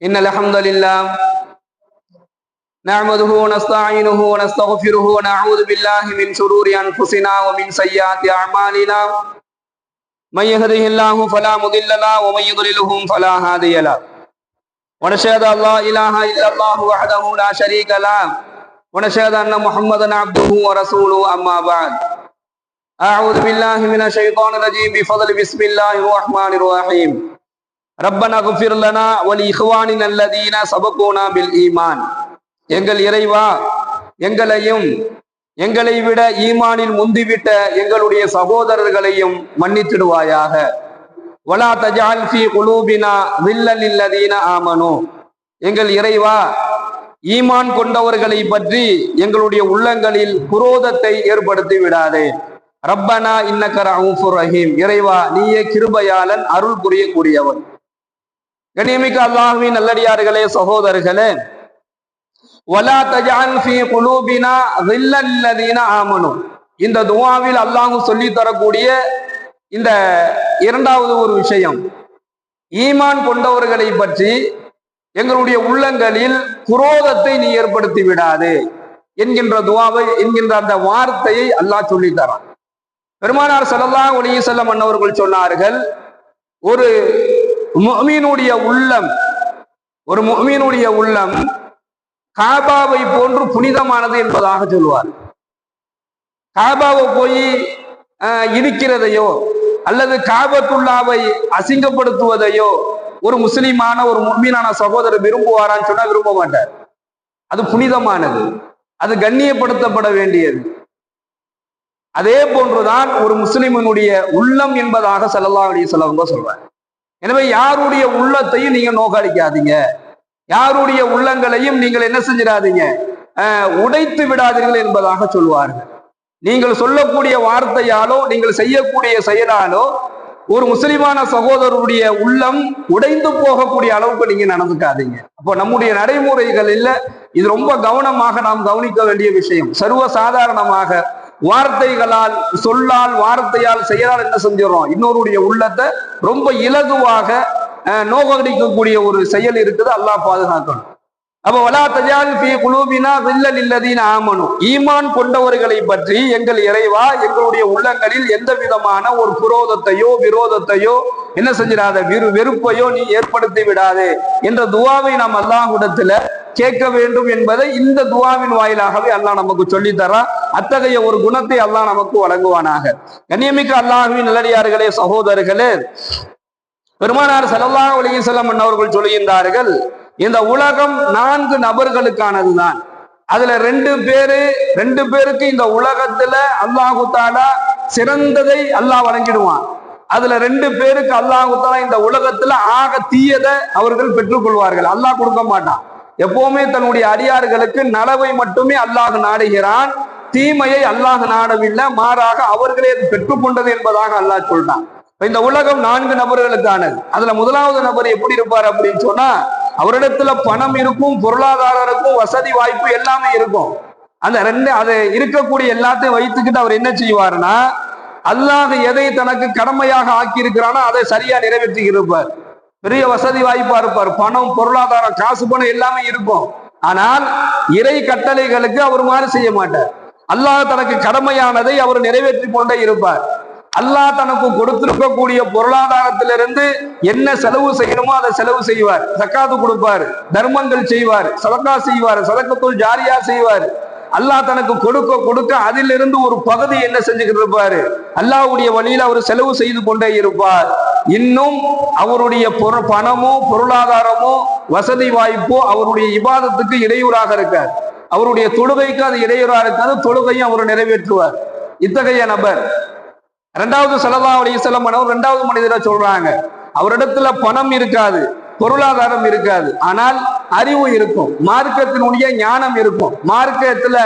إن الحمد لله نعمده ونستعينه ونستغفره ونعوذ بالله من شرور أنفسنا ومن سيئات أعمالنا من يهده الله فلا مضل له ومن يضلله فلا هادي له ونشهد أن لا إله إلا الله وحده لا شريك له ونشهد أن محمدا عبده ورسوله أما بعد أعوذ بالله من الشيطان الرجيم بفضل بسم الله الرحمن الرحيم ربنا اغفر لنا ولإخواننا الذين سبقونا بالإيمان எங்கள் இறைவா எங்களையும் எங்களை விட ஈமானில் முந்திவிட்ட எங்களுடைய சகோதரர்களையும் மன்னித்திடுவாயாக. வலா தஜால் ஃபீ குலூபினா வில்லல் லில்லதீன ஆமனு, எங்கள் இறைவா ஈமான் கொண்டவர்களை பற்றி எங்களுடைய உள்ளங்களில் குரோதத்தை ஏற்படுத்தி விடாதே. ரப்பனா இன்னக ரഊஃபுர் ரஹீம், இறைவா நீயே கிருபையாளன் அருள் புரியக்கூடியவன். கண்ணியமிக்க அல்லாஹ்வின் நல்லடியார்களே சகோதரர்களே, வலா தஜஅல் ஃபீ குலூபினா கில்லல் லல்லதீன ஆமனு, இந்த துஆவில் அல்லாஹ் சொல்லி தரக்கூடிய இந்த இரண்டாவது ஒரு விஷயம், ஈமான் கொண்டவர்களை பற்றி எங்களுடைய உள்ளங்களில் குரோதத்தை நீ ஏற்படுத்தி விடாதே என்கின்ற துஆவை என்கின்ற அந்த வார்த்தையை அல்லாஹ் சொல்லி தரான். பெருமானார் ஸல்லல்லாஹு அலைஹி வஸல்லம் அன்னவர்கள் சொன்னார்கள், ஒரு முஃமினுடைய உள்ளம் காபாவை போன்று புனிதமானது என்பதாக சொல்வார். காபாவை போய் இடிக்கிறதையோ அல்லது காபத்துல்லாவை அசிங்கப்படுத்துவதையோ ஒரு முஸ்லிமான ஒரு முஃமினான சகோதரர் விரும்புவாரான்னு சொன்னா விரும்ப மாட்டார். அது புனிதமானது, அது கண்ணியப்படுத்தப்பட வேண்டியது. அதே போன்றுதான் ஒரு முஸ்லிமினுடைய உள்ளம் என்பதாக ஸல்லல்லாஹு அலைஹி வஸல்லம் சொல்றாங்க. எனவே யாருடைய உள்ளத்தையும் நீங்க நோக்கடிக்காதீங்க, யாருடைய உள்ளங்களையும் நீங்கள் என்ன செஞ்சிடாதீங்க, உடைத்து விடாதீர்கள் என்பதாக சொல்வார்கள். நீங்கள் சொல்லக்கூடிய வார்த்தையாலோ நீங்கள் செய்யக்கூடிய செயலாலோ ஒரு முஸ்லிமான சகோதரருடைய உள்ளம் உடைந்து போகக்கூடிய அளவுக்கு நீங்க நடந்துக்காதீங்க. அப்போ நம்முடைய நடைமுறைகளில் இது ரொம்ப கவனமாக நாம் கவனிக்க வேண்டிய விஷயம். சர்வ சாதாரணமாக வார்த்தைகளால், சொல்லால், வார்த்தையால், செயலால் என்ன செஞ்சிடறோம், இன்னொருடைய உள்ளத்தை ரொம்ப இலகுவாக நோகடிக்கக்கூடிய ஒரு செயல் இருக்குது. அல்லாஹ் பாதுகாக்கணும். அப்ப வலா தஜால் ஃபீ குலூபினா கில்லல் லில்லதீன ஆமனு, ஈமான் கொண்டவர்களை பற்றி எங்கள் இறைவா எங்களுடைய உள்ளங்களில் எந்த விதமான ஒரு குரோதத்தையோ விரோதத்தையோ என்ன செஞ்சிடாத, வெறுப்பையோ நீ ஏற்படுத்தி விடாதே என்ற துஆவை நாம் அல்லாஹ்விடத்துல கேட்க வேண்டும் என்பதை இந்த துஆவின் வாயிலாகவே அல்லாஹ் நமக்கு சொல்லித்தரா. அத்தகைய ஒரு குணத்தை அல்லாஹ் நமக்கு வழங்குவானாக. கண்ணியமிக்க அல்லாஹ்வின் நல்லடியார்களே சகோதரர்களே, பெருமானார் ஸல்லல்லாஹு அலைஹி வஸல்லம் அவர்கள் சொல்கின்றார்கள், இந்த உலகம் 4 நபர்களுக்கானதுதான். அதுல 2 பேருக்கு இந்த உலகத்துல அல்லாஹு தஆலா சிறந்ததை அல்லாஹ் வழங்கிடுவான். அதுல 2 பேருக்கு அல்லாஹு தஆலா இந்த உலகத்துல ஆக தீயதை அவர்கள் பெற்றுக்கொள்வார்கள். அல்லாஹ் கொடுக்க மாட்டான். எப்பவுமே தன்னுடைய அடியார்களுக்கு நலவை மட்டுமே அல்லாஹ் நாடுகிறான், தீமையை அல்லாஹ் நாடவில்லை, மாறாக அவர்களே பெற்றுக்கொண்டது என்பதாக அல்லாஹ் சொல்றான். இந்த உலகம் 4 நபர்களுக்கானது. அதுல முதலாவது நபர் எப்படி இருப்பார் அப்படின்னு சொன்னா, அவரிடத்துல பணம் இருக்கும், பொருளாதாரம் இருக்கும், வசதி வாய்ப்பு எல்லாமே இருக்கும். அந்த அது இருக்கக்கூடிய எல்லாத்தையும் வைத்துக்கிட்டு அவர் என்ன செய்வார்னா, அல்லாஹ் எதை தனக்கு கடமையாக ஆக்கி இருக்கிறானோ அதை சரியா நிறைவேற்றி இருப்பார். பெரிய வசதி வாய்ப்பா இருப்பார், பணம், பொருளாதாரம், காசு பணம் எல்லாமே இருக்கும். ஆனால் இறை கட்டளைகளுக்கு அவர் மாறு செய்ய மாட்டார். அல்லாஹ் தனக்கு கடமையானதை அவர் நிறைவேற்றி கொண்டே இருப்பார். அல்லாஹ் தனக்கு கொடுத்திருக்கக்கூடிய பொருளாதாரத்திலிருந்து என்ன செலவு செய்யணுமோ அதை செலவு செய்வார். ஜக்காத்து கொடுப்பார், தர்மங்கள் செய்வார், சதகா செய்வார், சதகத்துல் ஜாரியா செய்வார். அல்லாஹ் தனக்கு கொடுக்க அதிலிருந்து ஒரு பகுதி என்ன செஞ்சுக்கிட்டு இருப்பாரு, அல்லாஹ்வுடைய வழியில் அவர் செலவு செய்து கொண்டே இருப்பார். இன்னும் அவருடைய பணமோ பொருளாதாரமோ வசதி வாய்ப்போ அவருடைய இபாதத்துக்கு இடையூறாக இருக்கார், அவருடைய தொழுகைக்கு அது இடையூறாக இருக்காது, தொழுகையும் அவர் நிறைவேற்றுவார். இத்தகைய நபர். இரண்டாவது ஸல்லல்லாஹு அலைஹி வஸல்லம் இரண்டாவது மனிதரை சொல்றாங்க, அவரிடத்துல பணம் இருக்காது, பொருளாதாரம் இருக்காது, ஆனால் அறிவு இருக்கும், மார்க்கத்தினுடைய ஞானம் இருக்கும், மார்க்கத்துல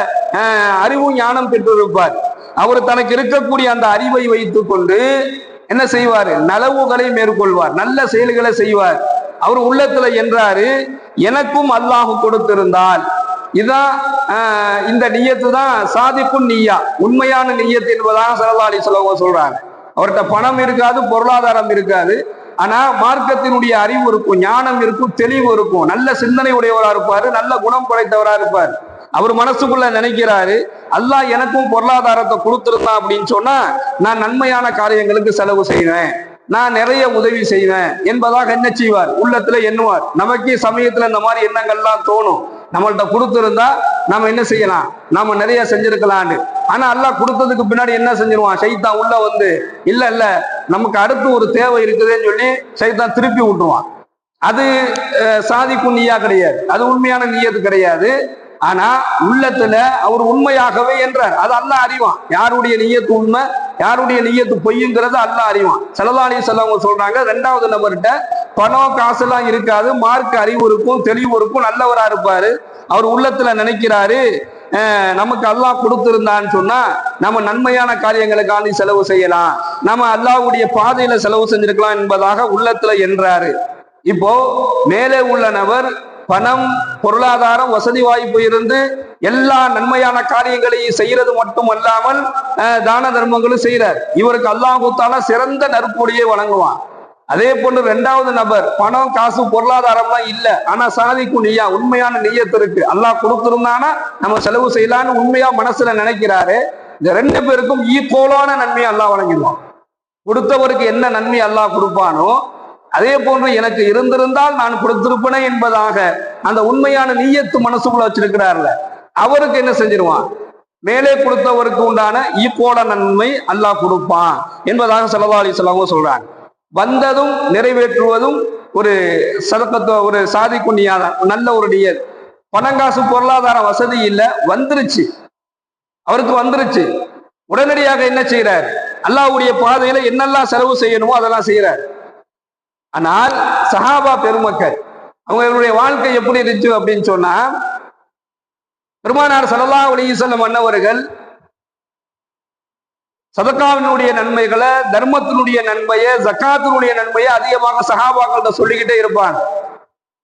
அறிவு ஞானம் பெற்றிருப்பார். அவர் தனக்கு இருக்கக்கூடிய அந்த அறிவை வைத்துக் கொண்டு என்ன செய்வார், நலவுகளை மேற்கொள்வார், நல்ல செயல்களை செய்வார். அவர் உள்ளத்துல என்றாரு, எனக்கும் அல்லாஹ் கொடுத்திருந்தால் இதான் இந்த நியத்து தான் சாதிக்கும் நிய்யா, உண்மையான நிய்யத் என்பதாக ஸல்லல்லாஹு அலைஹி வஸல்லம் சொல்றாங்க. அவர்கிட்ட பணம் இருக்காது, பொருளாதாரம் இருக்காது, ஆனா மார்க்கத்தினுடைய அறிவு இருக்கும், ஞானம் இருக்கும், தெளிவு இருக்கும், நல்ல சிந்தனை உடையவரா இருப்பாரு, நல்ல குணம் படைத்தவரா இருப்பார். அவர் மனசுக்குள்ள நினைக்கிறாரு, அல்லாஹ் எனக்கும் பொருளாதாரத்தை கொடுத்துருந்தான் அப்படின்னு சொன்னா நான் நன்மையான காரியங்களுக்கு செலவு செய்வேன், நான் நிறைய உதவி செய்வேன் என்பதாக என்ன செய்வார், உள்ளத்துல எண்ணுவார். நமக்கே சமயத்துல இந்த மாதிரி எண்ணங்கள்லாம் தோணும். நம்மள்ட்ட கொடுத்துருந்தா நம்ம என்ன செய்யலாம், நாம நிறைய செஞ்சிருக்கலான்னு. ஆனா அல்லாஹ் கொடுத்ததுக்கு பின்னாடி என்ன செஞ்சிருவான், சைத்தான் உள்ள வந்து இல்ல இல்ல நமக்கு அடுத்து ஒரு தேவை இருக்குதுன்னு சொல்லி சைத்தான் திருப்பி விட்டுருவான். அது சாதிக்கும் நீயா கிடையாது, அது உண்மையான நீயத்து கிடையாது. ஆனா உள்ளத்துல அவர் உண்மையாகவே என்றார், அது அல்லாஹ் அறிவான். யாருடைய நீயத்து உண்மை, யாருடைய நீயத்து பொய்யுங்கிறது அல்லாஹ் அறிவான். ஸல்லல்லாஹு அலைஹி வஸல்லம் சொல்றாங்க, ரெண்டாவது நபர்கிட்ட பணம் காசுலாம் இருக்காது, மார்க்க அறிவு இருக்கும், தெளிவு இருக்கும், நல்லவரா இருப்பாரு. அவர் உள்ளத்துல நினைக்கிறாரு, நமக்கு அல்லாஹ் கொடுத்திருந்தான்னு சொன்னா நம்ம நன்மையான காரியங்களுக்காண்டி செலவு செய்யலாம், நம்ம அல்லாஹ்வுடைய பாதையில செலவு செஞ்சிருக்கலாம் என்பதாக உள்ளத்துல என்றாரு. இப்போ மேலே உள்ள நபர் பணம், பொருளாதாரம், வசதி வாய்ப்பு இருந்து எல்லா நன்மையான காரியங்களையும் செய்யறது மட்டும் அல்லாமல் தான தர்மங்களும் செய்யறார். இவருக்கு அல்லாஹ் தஆலா சிறந்த நற்கூலியை வழங்குவான். அதே போன்று இரண்டாவது நபர் பணம், காசு, பொருளாதாரம்லாம் இல்ல, ஆனா சாதிக்கும் நீயா உண்மையான நீயத்து இருக்கு, அல்லாஹ் கொடுத்திருந்தானா நம்ம செலவு செய்யலான்னு உண்மையா மனசுல நினைக்கிறாரு. இந்த ரெண்டு பேருக்கும் ஈக்குவலான நன்மையை அல்லாஹ் வழங்கிடுவான். கொடுத்தவருக்கு என்ன நன்மை அல்லாஹ் கொடுப்பானோ அதே போன்று எனக்கு இருந்திருந்தால் நான் கொடுத்திருப்பேனே என்பதாக அந்த உண்மையான நீயத்து மனசுக்குள்ள வச்சிருக்கிறார்ல, அவருக்கு என்ன செஞ்சிருவான், மேலே கொடுத்தவருக்கு உண்டான ஈக்குவல நன்மை அல்லாஹ் கொடுப்பான் என்பதாக ஸல்லல்லாஹு அலைஹி வஸல்லம் சொல்றாங்க. வந்ததும் நிறைவேற்றுவதும் ஒரு சதகத்து, ஒரு சாதிக்கும் நியாதான், நல்ல ஒரு நியத். பணங்காசு பொருளாதார வசதி இல்லை, வந்துருச்சு, அவருக்கு வந்துருச்சு. உடனடியாக என்ன செய்யறார், அல்லாஹ்வுடைய பாதையில என்னெல்லாம் செலவு செய்யணுமோ அதெல்லாம் செய்யறார். ஆனால் சஹாபா பெருமக்கள் அவங்களுடைய வாழ்க்கை எப்படி இருந்துச்சு அப்படின்னு சொன்னா, பெருமானார் ஸல்லல்லாஹு அலைஹி வஸல்லம் அன்னவர்கள் சதகாவினுடைய நன்மைகளை, தர்மத்தினுடைய நன்மையை, ஜக்காத்தினுடைய நன்மையை அதிகமாக சஹாபாக்கள்கிட்ட சொல்லிக்கிட்டே இருப்பாங்க.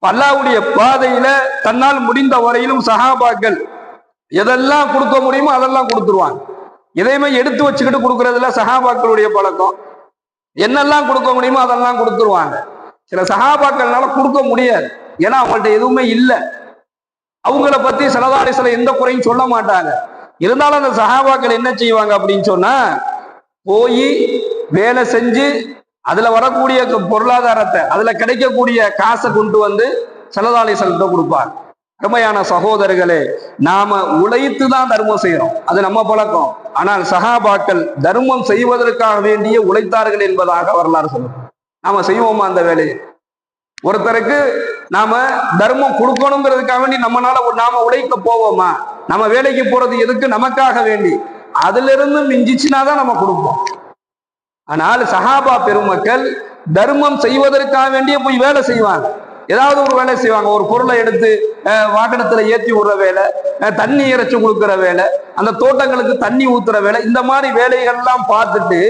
அல்லாஹ்வுடைய பாதையில தன்னால் முடிந்த வரையிலும் சஹாபாக்கள் எதெல்லாம் கொடுக்க முடியுமோ அதெல்லாம் கொடுத்துருவாங்க. எதையுமே எடுத்து வச்சுக்கிட்டு கொடுக்கறதுல சஹாபாக்களுடைய பழக்கம். என்னெல்லாம் கொடுக்க முடியுமோ அதெல்லாம் கொடுத்துருவாங்க. சில சஹாபாக்கள்னால கொடுக்க முடியாது, ஏன்னா அவங்கள்ட்ட எதுவுமே இல்லை. அவங்கள பத்தி ஸல்லல்லாஹு அலைஹி வஸல்லம் எந்த குறையும் சொல்ல மாட்டாங்க. இருந்தாலும் அந்த சஹாபாக்கள் என்ன செய்வாங்க அப்படின்னு சொன்னா, போய் வேலை செஞ்சு அதுல வரக்கூடிய பொருளாதாரத்தை, அதுல கிடைக்கக்கூடிய காசை கொண்டு வந்து ஸல்லல்லாஹு அலைஹி வஸல்லம் கொடுப்பார். அருமையான சகோதரர்களே, நாம உழைத்து தான் தர்மம் செய்யறோம், அது நம்ம பழக்கம். ஆனால் சஹாபாக்கள் தர்மம் செய்வதற்காக வேண்டிய உழைத்தார்கள் என்பதாக வரலாறு சொல்லும். நாம செய்வோமா அந்த வேலையை? ஒருத்தருக்கு நாம தர்மம் கொடுக்கணுங்கிறதுக்காக வேண்டி நாம உழைக்க போவோமா? நம்ம வேலைக்கு போறது எதுக்கு? நமக்காக வேண்டி. அதுல இருந்து மிஞ்சிச்சுனாதான் நம்ம கொடுப்போம். ஆனால் சஹாபா பெருமக்கள் தர்மம் செய்வதற்காக வேண்டிய போய் வேலை செய்வாங்க. ஏதாவது ஒரு வேலை செய்வாங்க, ஒரு பொருளை எடுத்து வாகனத்துல ஏற்றி விடுற வேலை, தண்ணி இறைச்சி கொடுக்குற வேலை, அந்த தோட்டங்களுக்கு தண்ணி ஊத்துற வேலை, இந்த மாதிரி வேலைகள்லாம் பார்த்துட்டு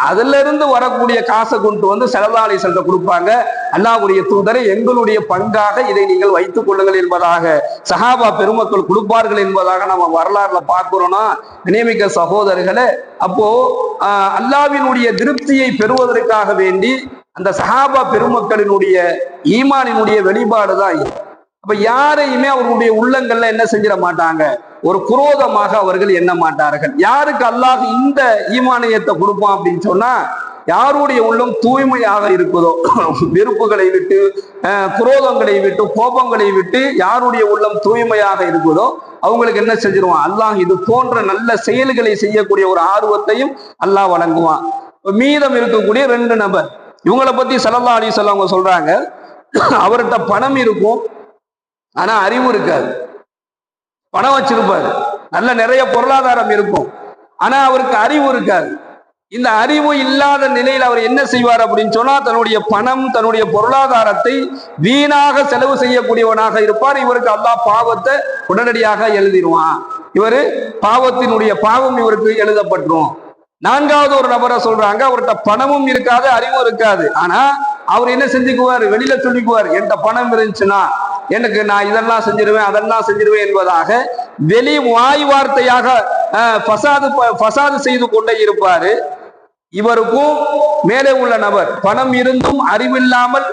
அதுல இருந்து வரக்கூடிய காசை கொண்டு வந்து ஸல்லல்லாஹு அலைஹி வஸல்லம் கொடுப்பாங்க. அல்லாஹ்வுடைய தூதரை எங்களுடைய பங்காக இதை நீங்கள் வைத்துக் கொள்ளுங்கள் என்பதாக சஹாபா பெருமக்கள் கொடுப்பார்கள் என்பதாக நம்ம வரலாறுல பார்க்கிறோம்னா, நியமிக்க சகோதரர்களே, அப்போ அல்லாஹ்வினுடைய திருப்தியை பெறுவதற்காக வேண்டி அந்த சஹாபா பெருமக்களினுடைய ஈமானினுடைய வெளிப்பாடுதான். அப்ப யாரையுமே அவர்களுடைய உள்ளங்கள்ல என்ன செஞ்சிட மாட்டாங்க, ஒரு குரோதமாக அவர்கள் எண்ண மாட்டார்கள். யாருக்கு அல்லாஹ் இந்த ஈமானியத்தை கொடுப்பான் அப்படின்னு சொன்னா, யாருடைய உள்ளம் தூய்மையாக இருக்குதோ, வெறுப்புகளை விட்டு, குரோதங்களை விட்டு, கோபங்களை விட்டு யாருடைய உள்ளம் தூய்மையாக இருக்குதோ அவங்களுக்கு என்ன செஞ்சிருவான் அல்லாஹ், இது போன்ற நல்ல செயல்களை செய்யக்கூடிய ஒரு ஆர்வத்தையும் அல்லாஹ் வழங்குவான். மீதம் இருக்கக்கூடிய ரெண்டு நபர், இவங்களை பத்தி ஸல்லல்லாஹு அலைஹி வஸல்லம் சொல்றாங்க, அவர்கிட்ட பணம் இருக்கும் ஆனா அறிவு இருக்காது. பணம் வச்சிருப்பாரு, நல்ல நிறைய பொருளாதாரம் இருக்கும், ஆனா அவருக்கு அறிவு இருக்காது. இந்த அறிவு இல்லாத நிலையில் அவர் என்ன செய்வார் அப்படின்னு சொன்னா, தன்னுடைய பணம், தன்னுடைய பொருளாதாரத்தை வீணாக செலவு செய்யக்கூடியவனாக இருப்பார். இவருக்கு அல்லாஹ் பாவத்தை உடனடியாக எழுதிடுவான். இவரு பாவத்தினுடைய பாவம் இவருக்கு எழுதப்பட்டுரும். நான்காவது ஒரு நபரை சொல்றாங்க, அவர்கிட்ட பணமும் இருக்காது, அறிவும் இருக்காது, ஆனா அவர் என்ன செஞ்சுக்குவார், வெளியில சொல்லிக்குவார், என்கிட்ட பணம் இருந்துச்சுன்னா எனக்கு நான் இதெல்லாம் செஞ்சிருவேன், அதெல்லாம் செஞ்சிருவேன் என்பதாக வெளி வாய் வார்த்தையாக ஃபசாது செய்து கொண்டே இருப்பாரு. இவருக்கும் மேலே உள்ள நபர் பணம் இருந்தும் அறிவில்லாமல்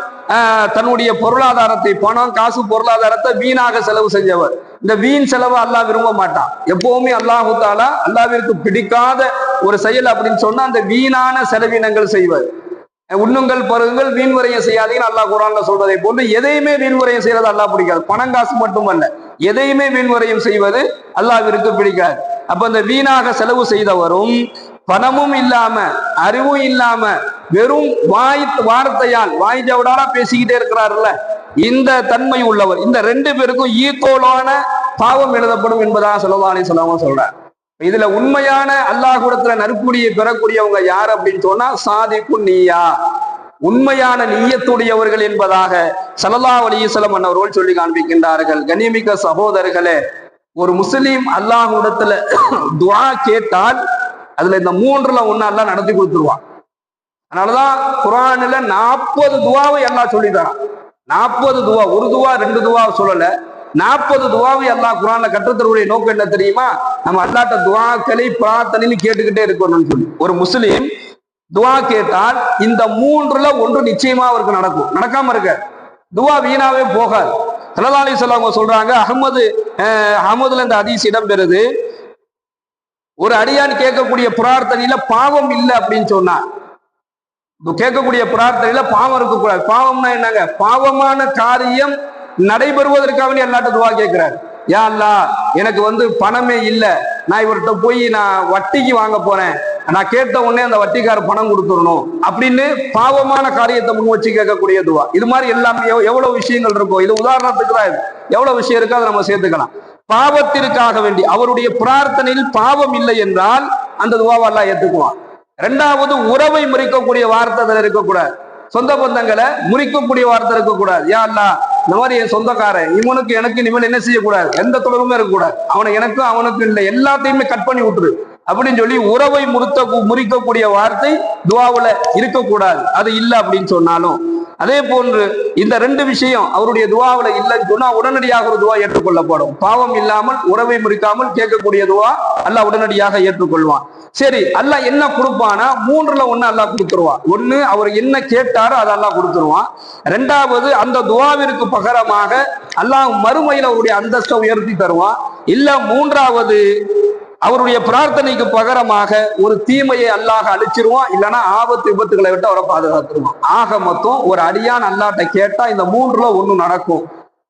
தன்னுடைய பொருளாதாரத்தை, பணம் காசு பொருளாதாரத்தை வீணாக செலவு செஞ்சவர். இந்த வீண் செலவு அல்லாஹ் விரும்ப மாட்டான். எப்பவுமே அல்லாஹு தாலா அல்லாஹ்விற்கு பிடிக்காத ஒரு செயல் அப்படின்னு சொன்னா அந்த வீணான செலவினங்கள் செய்வது. உண்ணுங்கள் பருகுங்கள் வீண் விரயம் செய்யாதீங்கன்னு அல்லாஹ் குர்ஆன்ல சொல்றதை போன்று எதையுமே வீண் விரயம் செய்யறது அல்லாஹ் பிடிக்காது. பணம் காசு மட்டுமல்ல, எதையுமே வீண் விரயம் செய்வது அல்லாஹ்விற்கு பிடிக்காது. அப்ப இந்த வீணாக செலவு செய்தவரும் பணமும் இல்லாம அறிவும் இல்லாம வெறும் வார்த்தையால் வாய் ஜவடாலா பேசிக்கிட்டே இருக்கிறாருல்ல, இந்த தன்மை உள்ளவர். இந்த ரெண்டு பேருக்கும் ஈத்தோலான பாவம் எழுதப்படும் என்பதாக ஸல்லல்லாஹு அலைஹி வஸல்லம் சொல்றார். இதுல உண்மையான அல்லாஹ்விடத்துல நற்கூலியை பெறக்கூடியவங்க யார் அப்படின்னு சொன்னா சாதிக்கு நீயா, உண்மையான நீயத்துடையவர்கள் என்பதாக ஸல்லல்லாஹு அலைஹி வஸல்லம் அவர்கள் சொல்லி காண்பிக்கின்றார்கள். கண்ணியமிக்க சகோதரர்களே, ஒரு முஸ்லீம் அல்லாஹ்விடத்துல துஆ கேட்டால் அதுல இந்த மூன்றுல ஒண்ணு அல்லாஹ் நடத்தி கொடுத்துருவான். அதனாலதான் குர்ஆன்ல 40 துஆவை அல்லாஹ் சொல்லி தரான். 40 துஆ, ஒரு துஆ ரெண்டு துஆ சொல்லல, 40 துஆவை அல்லாஹ் குர்ஆன்ல கற்றுத்தருடைய நோக்கம் என்ன தெரியுமா? நம்ம அல்லாஹ்ட்ட துஆக்களை பிரார்த்தனைன்னு கேட்டுக்கிட்டே இருக்கணும்னு சொல்லி. ஒரு முஸ்லீம் துஆ கேட்டால் இந்த மூன்றுல ஒன்று நிச்சயமா அவருக்கு நடக்கும், நடக்காம இருக்க துஆ வீணாவே போகாது. ஸல்லல்லாஹு அலைஹி வஸல்லம் சொல்றாங்க, அஹ்மதுல இந்த ஹதீஸ் இடம்பெறுது, ஒரு அடியான் கேட்கக்கூடிய பிரார்த்தனையில பாவம் இல்லை அப்படின்னு சொன்னா, கேட்கக்கூடிய பிரார்த்தனையில பாவம் இருக்கக்கூடாது. பாவம்னா என்னங்க? பாவமான காரியம் நடைபெறுவதற்காக அல்லாஹ்ட்ட துஆ கேட்கிறாரு. யா அல்லாஹ், எனக்கு பணமே இல்லை, நான் இவர்கிட்ட போய் நான் வட்டிக்கு வாங்க போறேன், நான் கேட்ட உடனே அந்த வட்டிக்கார பணம் கொடுத்துடணும் அப்படின்னு பாவமான காரியத்தை முன் வச்சு கேட்கக்கூடிய துஆ. இது மாதிரி எல்லாமே எவ்வளவு விஷயங்கள் இருக்கும். இது உதாரணத்துக்கு தான், இது எவ்வளவு விஷயம் இருக்கு அதை நம்ம சேர்த்துக்கலாம். பாவத்திற்காக வேண்டி அவருடைய பிரார்த்தனையில் பாவம் இல்லை என்றால் அந்த துஆவை அல்லாஹ் ஏத்துக்குவான். இரண்டாவது, உறவை முறிக்கக்கூடிய வார்த்தை அதில் இருக்கக்கூடாது. சொந்த பந்தங்களை முறிக்கக்கூடிய வார்த்தை இருக்கக்கூடாது. யா அல்லாஹ், இந்த மாதிரி என் சொந்தக்காரன் இவனுக்கு எனக்கு இனிமேல் என்ன செய்யக்கூடாது, எந்த தொடர்புமே இருக்கக்கூடாது, எனக்கும் அவனுக்கும் இல்லை, எல்லாத்தையுமே கட் பண்ணி விட்டுரு அப்படின்னு சொல்லி உறவை முறிக்கக்கூடிய வார்த்தை துஆவுல இருக்கக்கூடாது. அது இல்லை அப்படின்னு சொன்னாலும் அதே போன்று இந்த ரெண்டு விஷயம் அவருடைய துஆவுல இல்லைன்னு சொன்னா உடனடியாக ஒரு துஆ ஏற்றுக்கொள்ளப்படும். பாவம் இல்லாமல் உறவை முறிக்காமல் கேட்கக்கூடிய துஆ அல்லாஹ் உடனடியாக ஏற்றுக்கொள்வான். சரி, அல்லாஹ் என்ன கொடுப்பானா? மூன்றுல ஒண்ணு அல்லாஹ் கொடுத்துருவான். ஒண்ணு, அவர் என்ன கேட்டாரோ அதை அல்லாஹ் கொடுத்துருவான். ரெண்டாவது, அந்த துஆவிற்கு பகரமாக அல்லாஹ் மறுமையில அவருடைய அந்தஸ்தை உயர்த்தி தருவான். இல்ல மூன்றாவது, அவருடைய பிரார்த்தனைக்கு பகரமாக ஒரு தீமையை அல்லாஹ் அழிச்சிருவான், இல்லைன்னா ஆபத்து விபத்துகளை விட்டு அவரை பாதுகாத்துருவான். ஆக மொத்தம் ஒரு அடியான் அல்லாஹ்ட்ட கேட்டா இந்த மூன்றுல ஒண்ணு நடக்கும்.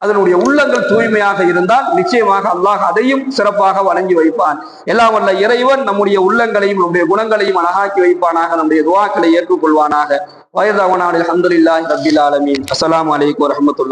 அதனுடைய உள்ளங்கள் தூய்மையாக இருந்தால் நிச்சயமாக அல்லாஹ் அதையும் சிறப்பாக வழங்கி வைப்பான். எல்லாம் வல்ல இறைவன் நம்முடைய உள்ளங்களையும் நம்முடைய குணங்களையும் அழகாக்கி வைப்பானாக, நம்முடைய துஆக்களை ஏற்றுக்கொள்வானாக. வயதாவனாலில் அல்ஹம்துலில்லாஹி ரப்பில் ஆலமீன். அஸ்ஸலாமு அலைக்கும் வரஹ்மத்துல்லாஹி.